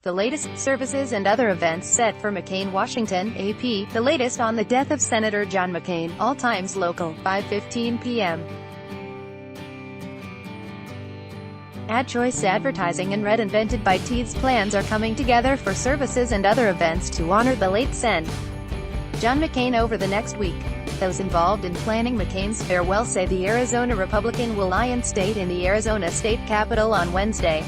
The latest services and other events set for McCain, Washington, AP. The latest on the death of Senator John McCain. All times local, 5:15 p.m. Ad Choice Advertising and Red invented by Teeds plans are coming together for services and other events to honor the late Sen. John McCain over the next week. Those involved in planning McCain's farewell say the Arizona Republican will lie in state in the Arizona state capitol on Wednesday.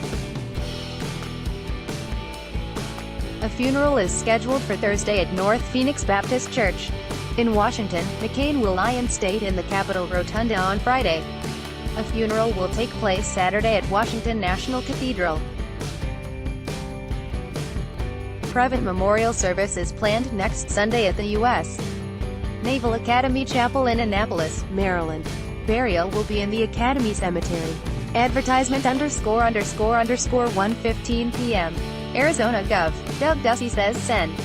A funeral is scheduled for Thursday at North Phoenix Baptist Church. In Washington, McCain will lie in state in the Capitol Rotunda on Friday. A funeral will take place Saturday at Washington National Cathedral. Private memorial service is planned next Sunday at the U.S. Naval Academy Chapel in Annapolis, Maryland. Burial will be in the Academy Cemetery. Advertisement ___ 1:15 p.m. Arizona Gov. Doug Ducey says Sen.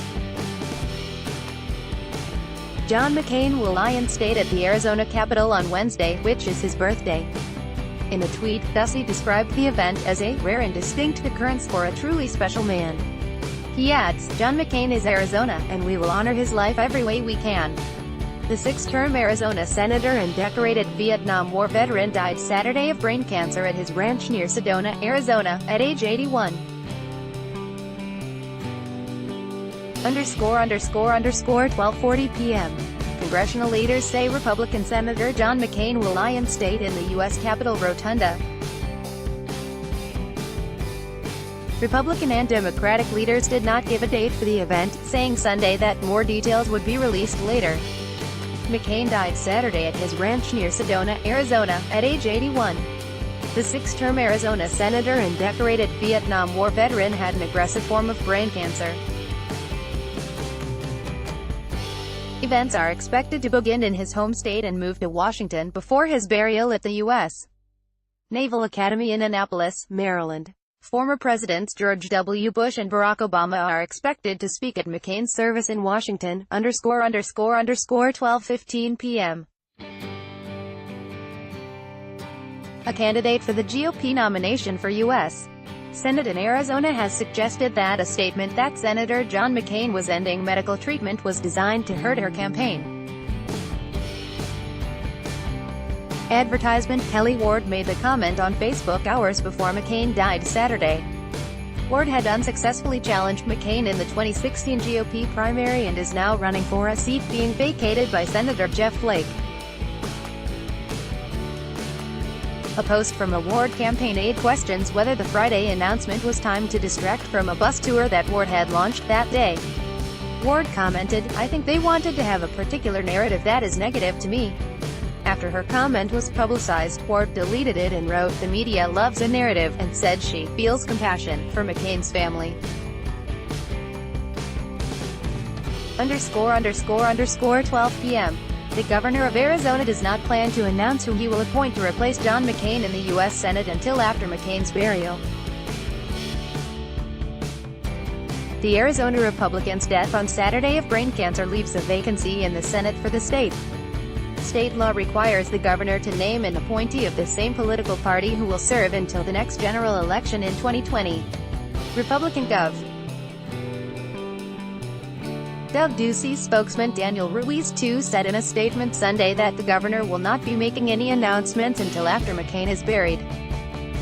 John McCain will lie in state at the Arizona Capitol on Wednesday, which is his birthday. In a tweet, Ducey described the event as a rare and distinct occurrence for a truly special man. He adds, "John McCain is Arizona, and we will honor his life every way we can." The six-term Arizona senator and decorated Vietnam War veteran died Saturday of brain cancer at his ranch near Sedona, Arizona, at age 81. ___ 12:40 p.m. Congressional leaders say Republican Senator John McCain will lie in state in the U.S. Capitol Rotunda. Republican and Democratic leaders did not give a date for the event, saying Sunday that more details would be released later. McCain died Saturday at his ranch near Sedona, Arizona, at age 81. The six-term Arizona senator and decorated Vietnam War veteran had an aggressive form of brain cancer. Events are expected to begin in his home state and move to Washington before his burial at the U.S. Naval Academy in Annapolis, Maryland. Former Presidents George W. Bush and Barack Obama are expected to speak at McCain's service in Washington, ___ 12:15 p.m. A candidate for the GOP nomination for U.S. Senate in Arizona has suggested that a statement that Senator John McCain was ending medical treatment was designed to hurt her campaign. Advertisement Kelly Ward made the comment on Facebook hours before McCain died Saturday. Ward had unsuccessfully challenged McCain in the 2016 GOP primary and is now running for a seat being vacated by Senator Jeff Flake. A post from a Ward campaign aide questions whether the Friday announcement was timed to distract from a bus tour that Ward had launched that day. Ward commented, "I think they wanted to have a particular narrative that is negative to me." After her comment was publicized, Ward deleted it and wrote, "The media loves a narrative," and said she feels compassion for McCain's family. ___ 12 p.m. The governor of Arizona does not plan to announce who he will appoint to replace John McCain in the U.S. Senate until after McCain's burial. The Arizona Republican's death on Saturday of brain cancer leaves a vacancy in the Senate for the state. State law requires the governor to name an appointee of the same political party who will serve until the next general election in 2020. Republican Gov. Doug Ducey's spokesman Daniel Ruiz II said in a statement Sunday that the governor will not be making any announcements until after McCain is buried.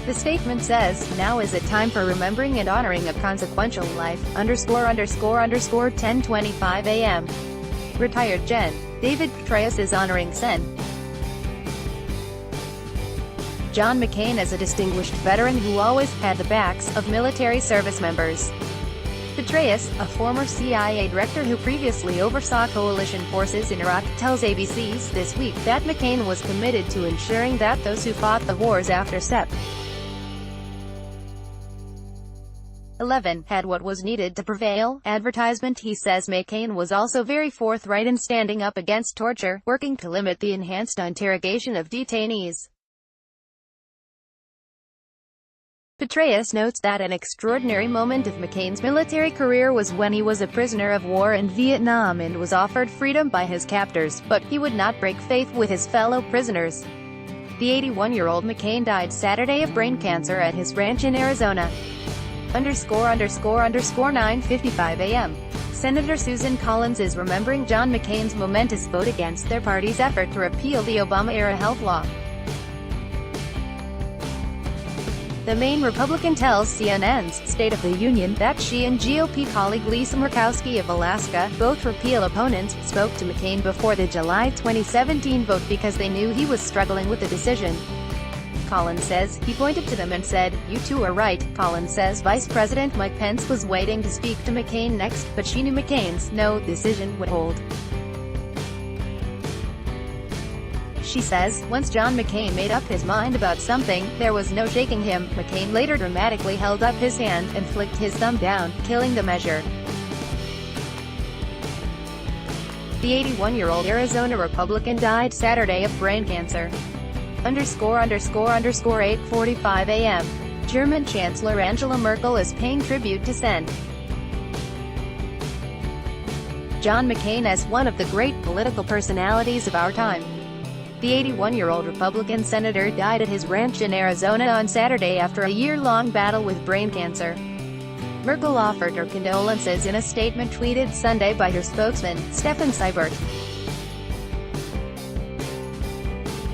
The statement says, "Now is a time for remembering and honoring a consequential life, ___ 10:25 a.m. Retired Gen. David Petraeus is honoring Sen. John McCain as a distinguished veteran who always had the backs of military service members." Petraeus, a former CIA director who previously oversaw coalition forces in Iraq, tells ABC's This Week that McCain was committed to ensuring that those who fought the wars after Sep. 11 had what was needed to prevail. Advertisement He says McCain was also very forthright in standing up against torture, working to limit the enhanced interrogation of detainees. Petraeus notes that an extraordinary moment of McCain's military career was when he was a prisoner of war in Vietnam and was offered freedom by his captors, but he would not break faith with his fellow prisoners. The 81-year-old McCain died Saturday of brain cancer at his ranch in Arizona. 9:55 a.m. Senator Susan Collins is remembering John McCain's momentous vote against their party's effort to repeal the Obama-era health law. The Maine Republican tells CNN's State of the Union that she and GOP colleague Lisa Murkowski of Alaska, both repeal opponents, spoke to McCain before the July 2017 vote because they knew he was struggling with the decision. Collins says, he pointed to them and said, "You two are right." Collins says Vice President Mike Pence was waiting to speak to McCain next, but she knew McCain's no decision would hold. She says, once John McCain made up his mind about something, there was no shaking him. McCain later dramatically held up his hand and flicked his thumb down, killing the measure. The 81-year-old Arizona Republican died Saturday of brain cancer. 8:45 a.m. German Chancellor Angela Merkel is paying tribute to Sen. John McCain as one of the great political personalities of our time. The 81-year-old Republican senator died at his ranch in Arizona on Saturday after a year-long battle with brain cancer. Merkel offered her condolences in a statement tweeted Sunday by her spokesman, Stefan Seibert.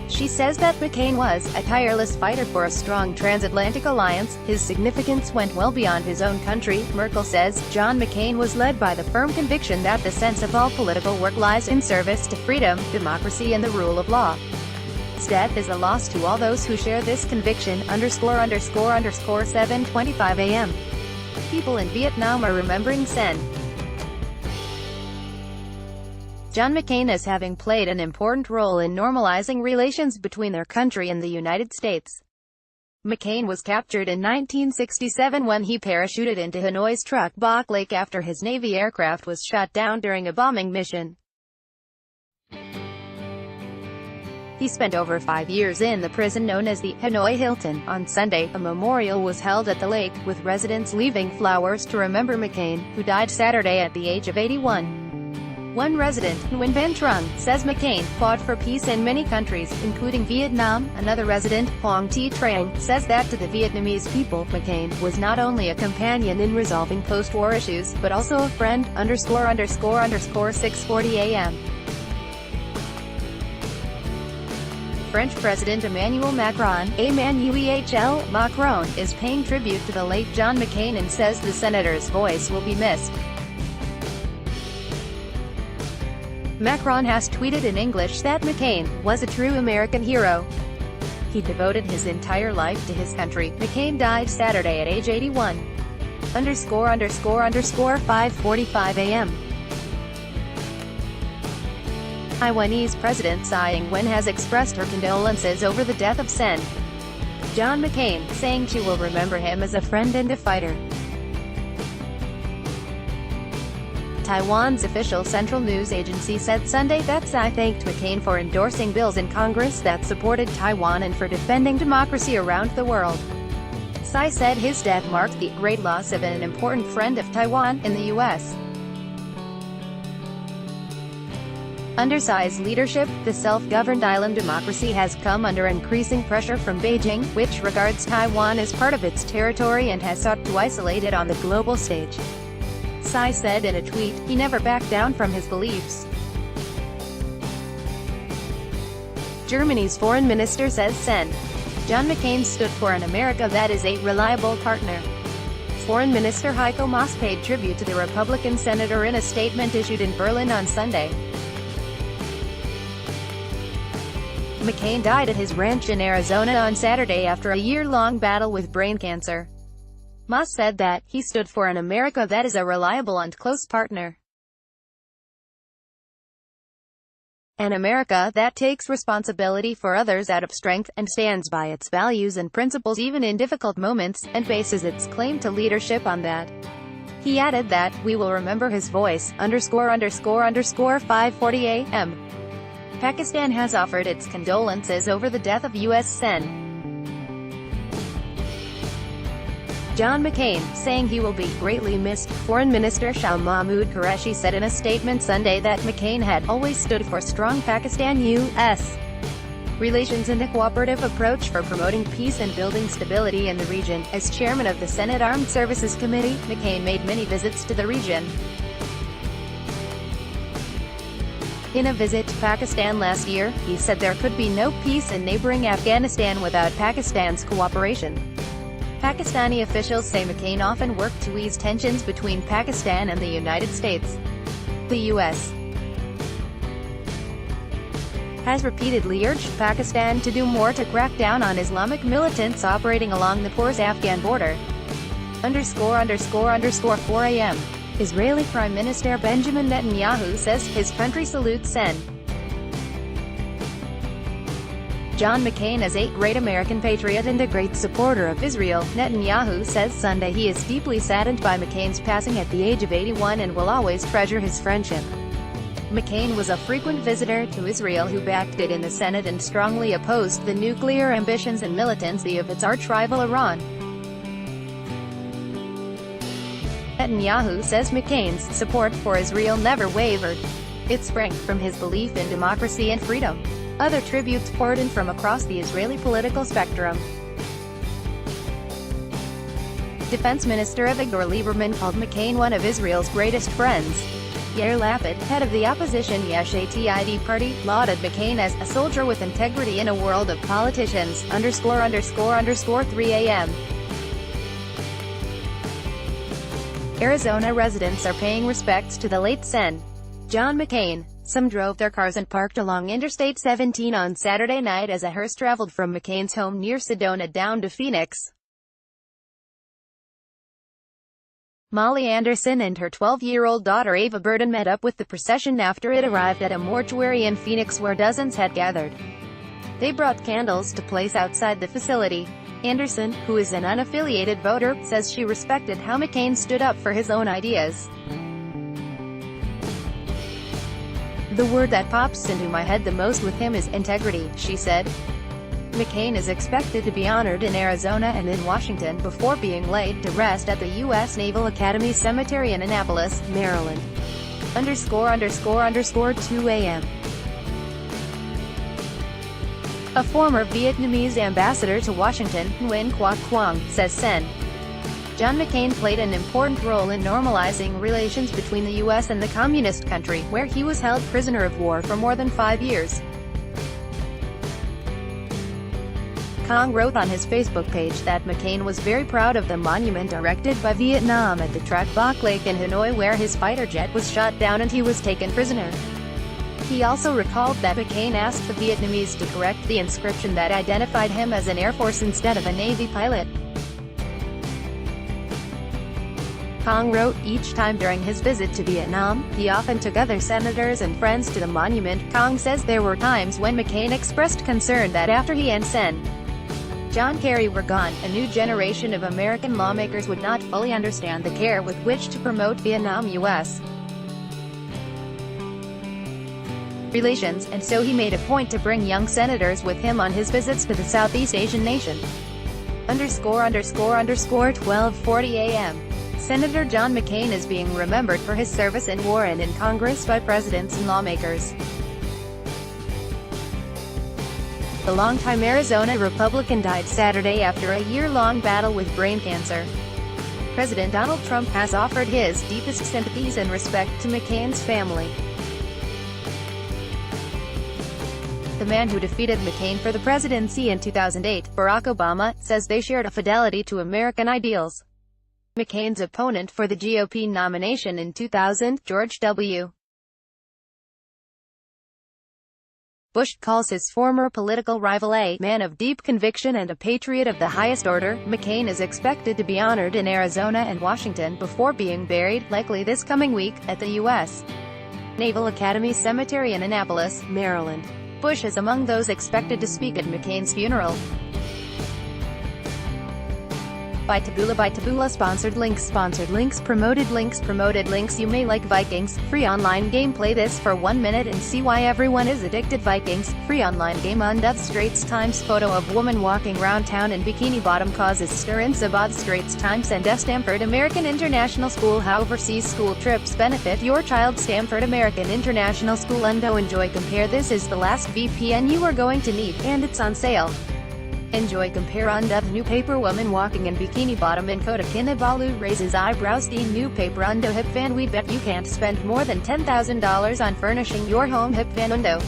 She says that McCain was a tireless fighter for a strong transatlantic alliance. His significance went well beyond his own country. Merkel says, John McCain was led by the firm conviction that the sense of all political work lies in service to freedom, democracy and the rule of law. His death is a loss to all those who share this conviction. 7:25 a.m. People in Vietnam are remembering Sen. John McCain as having played an important role in normalizing relations between their country and the United States. McCain was captured in 1967 when he parachuted into Hanoi's Truc Bok Lake after his Navy aircraft was shot down during a bombing mission. He spent over 5 years in the prison known as the Hanoi Hilton. On Sunday, a memorial was held at the lake, with residents leaving flowers to remember McCain, who died Saturday at the age of 81. One resident, Nguyen Van Trung, says McCain fought for peace in many countries, including Vietnam. Another resident, Hoang Thi Trang, says that to the Vietnamese people, McCain was not only a companion in resolving post-war issues, but also a friend. 6:40 a.m. French President Emmanuel Macron is paying tribute to the late John McCain and says the senator's voice will be missed. Macron has tweeted in English that McCain was a true American hero. He devoted his entire life to his country. McCain died Saturday at age 81. 5:45 a.m. Taiwanese President Tsai Ing-wen has expressed her condolences over the death of Sen. John McCain, saying she will remember him as a friend and a fighter. Taiwan's official central news agency said Sunday that Tsai thanked McCain for endorsing bills in Congress that supported Taiwan and for defending democracy around the world. Tsai said his death marked the great loss of an important friend of Taiwan in the U.S. Under Tsai's leadership, the self-governed island democracy has come under increasing pressure from Beijing, which regards Taiwan as part of its territory and has sought to isolate it on the global stage. Tsai said in a tweet, he never backed down from his beliefs. Germany's foreign minister says John McCain stood for an America that is a reliable partner. Foreign Minister Heiko Maas paid tribute to the Republican senator in a statement issued in Berlin on Sunday. McCain died at his ranch in Arizona on Saturday after a year-long battle with brain cancer. Maas said that he stood for an America that is a reliable and close partner. An America that takes responsibility for others out of strength, and stands by its values and principles even in difficult moments, and bases its claim to leadership on that. He added that, we will remember his voice. 5:40 a.m. Pakistan has offered its condolences over the death of U.S. Sen. John McCain, saying he will be greatly missed. Foreign Minister Shah Mahmood Qureshi said in a statement Sunday that McCain had always stood for strong Pakistan, U.S. relations and a cooperative approach for promoting peace and building stability in the region. As chairman of the Senate Armed Services Committee, McCain made many visits to the region. In a visit to Pakistan last year, he said there could be no peace in neighboring Afghanistan without Pakistan's cooperation. Pakistani officials say McCain often worked to ease tensions between Pakistan and the United States. The U.S. has repeatedly urged Pakistan to do more to crack down on Islamic militants operating along the porous Afghan border. ___4 a.m. Israeli Prime Minister Benjamin Netanyahu says his country salutes Sen. John McCain as a great American patriot and a great supporter of Israel. Netanyahu says Sunday he is deeply saddened by McCain's passing at the age of 81 and will always treasure his friendship. McCain was a frequent visitor to Israel who backed it in the Senate and strongly opposed the nuclear ambitions and militancy of its arch-rival Iran. Netanyahu says McCain's support for Israel never wavered. It sprang from his belief in democracy and freedom. Other tributes poured in from across the Israeli political spectrum. Defense Minister Avigdor Lieberman called McCain one of Israel's greatest friends. Yair Lapid, head of the opposition Yesh Atid party, lauded McCain as a soldier with integrity in a world of politicians. ___3 a.m. Arizona residents are paying respects to the late Sen. John McCain. Some drove their cars and parked along Interstate 17 on Saturday night as a hearse traveled from McCain's home near Sedona down to Phoenix. Molly Anderson and her 12-year-old daughter Ava Burden met up with the procession after it arrived at a mortuary in Phoenix where dozens had gathered. They brought candles to place outside the facility. Anderson, who is an unaffiliated voter, says she respected how McCain stood up for his own ideas. The word that pops into my head the most with him is integrity, she said. McCain is expected to be honored in Arizona and in Washington before being laid to rest at the U.S. Naval Academy Cemetery in Annapolis, Maryland. ___2 a.m. A former Vietnamese ambassador to Washington, Nguyen Quoc Quang, says Sen. John McCain played an important role in normalizing relations between the U.S. and the communist country, where he was held prisoner of war for more than 5 years. Quang wrote on his Facebook page that McCain was very proud of the monument erected by Vietnam at the Trac Bok Lake in Hanoi where his fighter jet was shot down and he was taken prisoner. He also recalled that McCain asked the Vietnamese to correct the inscription that identified him as an Air Force instead of a Navy pilot. Quang wrote, each time during his visit to Vietnam, he often took other senators and friends to the monument. Quang says there were times when McCain expressed concern that after he and Sen. John Kerry were gone, a new generation of American lawmakers would not fully understand the care with which to promote Vietnam-U.S. relations, and so he made a point to bring young senators with him on his visits to the Southeast Asian nation. ___12:40 a.m. Senator John McCain is being remembered for his service in war and in Congress by presidents and lawmakers. The longtime Arizona Republican died Saturday after a year-long battle with brain cancer. President Donald Trump has offered his deepest sympathies and respect to McCain's family. The man who defeated McCain for the presidency in 2008, Barack Obama, says they shared a fidelity to American ideals. McCain's opponent for the GOP nomination in 2000, George W. Bush, calls his former political rival a man of deep conviction and a patriot of the highest order. McCain is expected to be honored in Arizona and Washington before being buried, likely this coming week, at the U.S. Naval Academy Cemetery in Annapolis, Maryland. Bush is among those expected to speak at McCain's funeral. by Taboola. Sponsored links, promoted links. You may like Vikings. Free online game. Play this for 1 minute and see why everyone is addicted. Vikings. Free online game on Death Straits Times. Photo of woman walking round town in bikini bottom causes stir in Sabad. Straits Times and Stanford American International School. How overseas school trips benefit your child. Stanford American International School. Undo. Enjoy. Compare. This is the last VPN you are going to need, and it's on sale. Enjoy. Compare. On Death. New paper. Woman walking in bikini bottom in Kota Kinabalu raises eyebrows. New paper. Undo. Hip van. We bet you can't spend more than $10,000 on furnishing your home. Hip van. Undo.